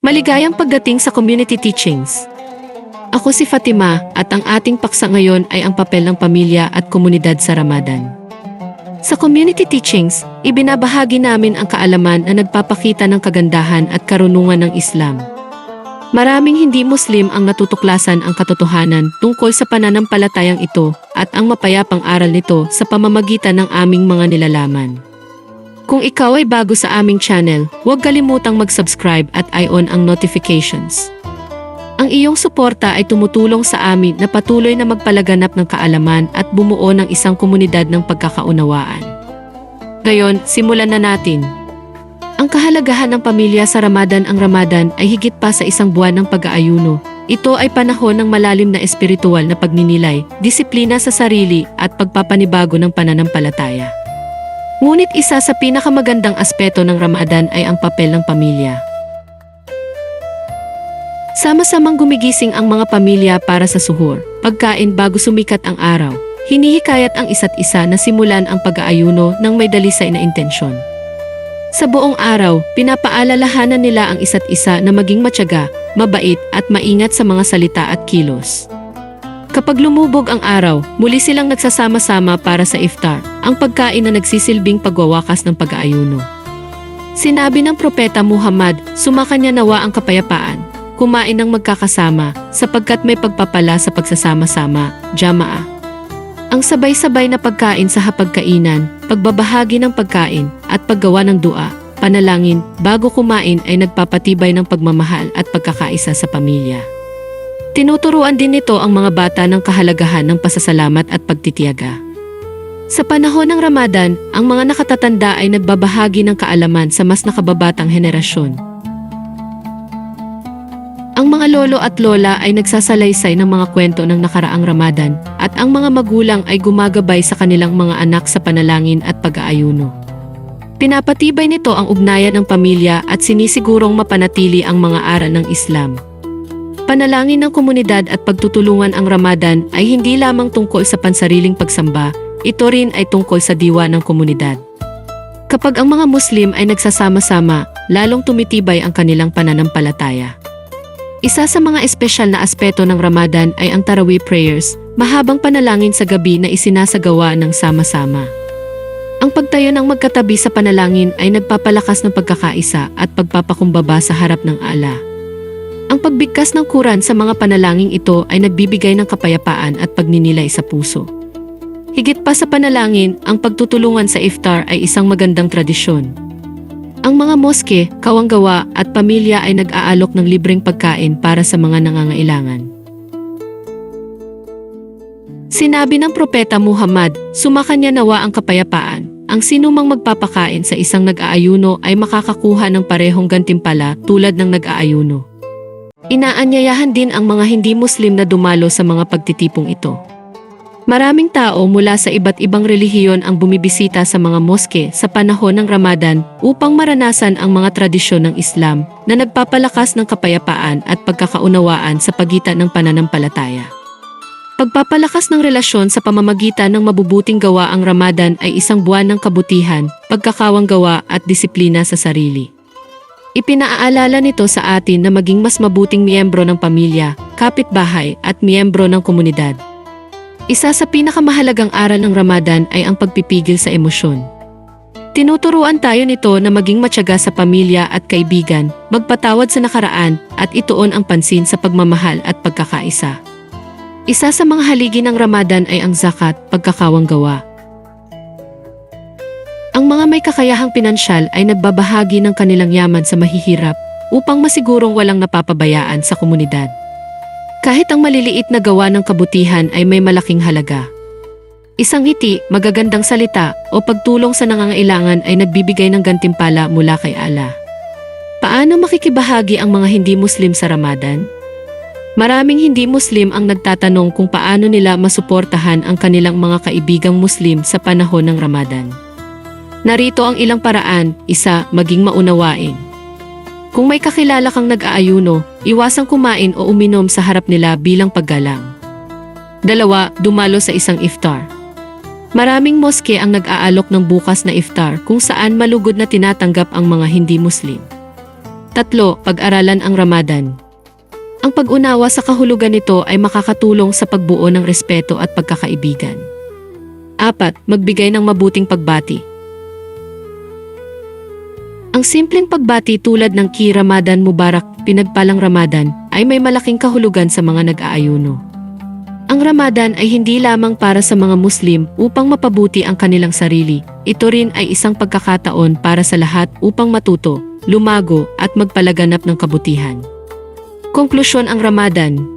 Maligayang pagdating sa Community Teachings. Ako si Fatima at ang ating paksa ngayon ay ang papel ng pamilya at komunidad sa Ramadan. Sa Community Teachings, ibinabahagi namin ang kaalaman na nagpapakita ng kagandahan at karunungan ng Islam. Maraming hindi Muslim ang natutuklasan ang katotohanan tungkol sa pananampalatayang ito at ang mapayapang aral nito sa pamamagitan ng aming mga nilalaman. Kung ikaw ay bago sa aming channel, huwag kalimutang mag-subscribe at i-on ang notifications. Ang iyong suporta ay tumutulong sa amin na patuloy na magpalaganap ng kaalaman at bumuo ng isang komunidad ng pagkakaunawaan. Ngayon, simulan na natin. Ang kahalagahan ng pamilya sa Ramadan. Ang Ramadan ay higit pa sa isang buwan ng pag-aayuno. Ito ay panahon ng malalim na espiritual na pagninilay, disiplina sa sarili at pagpapanibago ng pananampalataya. Ngunit isa sa pinakamagandang aspeto ng Ramadan ay ang papel ng pamilya. Sama-samang gumigising ang mga pamilya para sa suhur, pagkain bago sumikat ang araw. Hinihikayat ang isa't isa na simulan ang pag-aayuno ng may dalisay na intensyon. Sa buong araw, pinapaalalahanan nila ang isa't isa na maging matyaga, mabait at maingat sa mga salita at kilos. Kapag lumubog ang araw, muli silang nagsasama-sama para sa iftar, ang pagkain na nagsisilbing pagwawakas ng pag-aayuno. Sinabi ng Propeta Muhammad, sumakanya nawa ang kapayapaan, kumain ng magkakasama, sapagkat may pagpapala sa pagsasama-sama, jama'ah. Ang sabay-sabay na pagkain sa hapagkainan, pagbabahagi ng pagkain, at paggawa ng dua, panalangin, bago kumain ay nagpapatibay ng pagmamahal at pagkakaisa sa pamilya. Tinuturuan din nito ang mga bata ng kahalagahan ng pasasalamat at pagtitiyaga. Sa panahon ng Ramadan, ang mga nakatatanda ay nagbabahagi ng kaalaman sa mas nakababatang henerasyon. Ang mga lolo at lola ay nagsasalaysay ng mga kwento ng nakaraang Ramadan at ang mga magulang ay gumagabay sa kanilang mga anak sa panalangin at pag-aayuno. Pinapatibay nito ang ugnayan ng pamilya at sinisigurong mapanatili ang mga aral ng Islam. Panalangin ng komunidad at pagtutulungan. Ang Ramadan ay hindi lamang tungkol sa pansariling pagsamba, ito rin ay tungkol sa diwa ng komunidad. Kapag ang mga Muslim ay nagsasama-sama, lalong tumitibay ang kanilang pananampalataya. Isa sa mga espesyal na aspeto ng Ramadan ay ang Tarawih prayers, mahabang panalangin sa gabi na isinasagawa ng sama-sama. Ang pagtayo ng magkatabi sa panalangin ay nagpapalakas ng pagkakaisa at pagpapakumbaba sa harap ng Allah. Ang pagbigkas ng Quran sa mga panalangin ito ay nagbibigay ng kapayapaan at pagninilay sa puso. Higit pa sa panalangin, ang pagtutulungan sa iftar ay isang magandang tradisyon. Ang mga moske, kawanggawa at pamilya ay nag-aalok ng libreng pagkain para sa mga nangangailangan. Sinabi ng Propeta Muhammad, sumakanya nawa ang kapayapaan. Ang sinumang magpapakain sa isang nag-aayuno ay makakakuha ng parehong gantimpala tulad ng nag-aayuno. Inaanyayahan din ang mga hindi Muslim na dumalo sa mga pagtitipong ito. Maraming tao mula sa iba't ibang relihiyon ang bumibisita sa mga moske sa panahon ng Ramadan upang maranasan ang mga tradisyon ng Islam na nagpapalakas ng kapayapaan at pagkakaunawaan sa pagitan ng pananampalataya. Pagpapalakas ng relasyon sa pamamagitan ng mabubuting gawa. Ang Ramadan ay isang buwan ng kabutihan, pagkakawanggawa at disiplina sa sarili. Ipinaalala nito sa atin na maging mas mabuting miyembro ng pamilya, kapitbahay at miyembro ng komunidad. Isa sa pinakamahalagang aral ng Ramadan ay ang pagpipigil sa emosyon. Tinuturuan tayo nito na maging matyaga sa pamilya at kaibigan, magpatawad sa nakaraan at ituon ang pansin sa pagmamahal at pagkakaisa. Isa sa mga haligi ng Ramadan ay ang zakat, pagkakawanggawa. Ang mga may kakayahang pinansyal ay nagbabahagi ng kanilang yaman sa mahihirap upang masigurong walang napapabayaan sa komunidad. Kahit ang maliliit na gawa ng kabutihan ay may malaking halaga. Isang ngiti, magagandang salita o pagtulong sa nangangailangan ay nagbibigay ng gantimpala mula kay Allah. Paano makikibahagi ang mga hindi Muslim sa Ramadan? Maraming hindi Muslim ang nagtatanong kung paano nila masuportahan ang kanilang mga kaibigang Muslim sa panahon ng Ramadan. Narito ang ilang paraan. 1. Maging maunawain. Kung may kakilala kang nag-aayuno, iwasang kumain o uminom sa harap nila bilang paggalang. 2. Dumalo sa isang iftar. Maraming moske ang nag-aalok ng bukas na iftar kung saan malugod na tinatanggap ang mga hindi Muslim. 3. Pag-aralan ang Ramadan. Ang pag-unawa sa kahulugan nito ay makakatulong sa pagbuo ng respeto at pagkakaibigan. 4. Magbigay ng mabuting pagbati. Ang simpleng pagbati tulad ng Ki Ramadan Mubarak, pinagpalang Ramadan, ay may malaking kahulugan sa mga nag-aayuno. Ang Ramadan ay hindi lamang para sa mga Muslim upang mapabuti ang kanilang sarili. Ito rin ay isang pagkakataon para sa lahat upang matuto, lumago at magpalaganap ng kabutihan. Konklusyon: ang Ramadan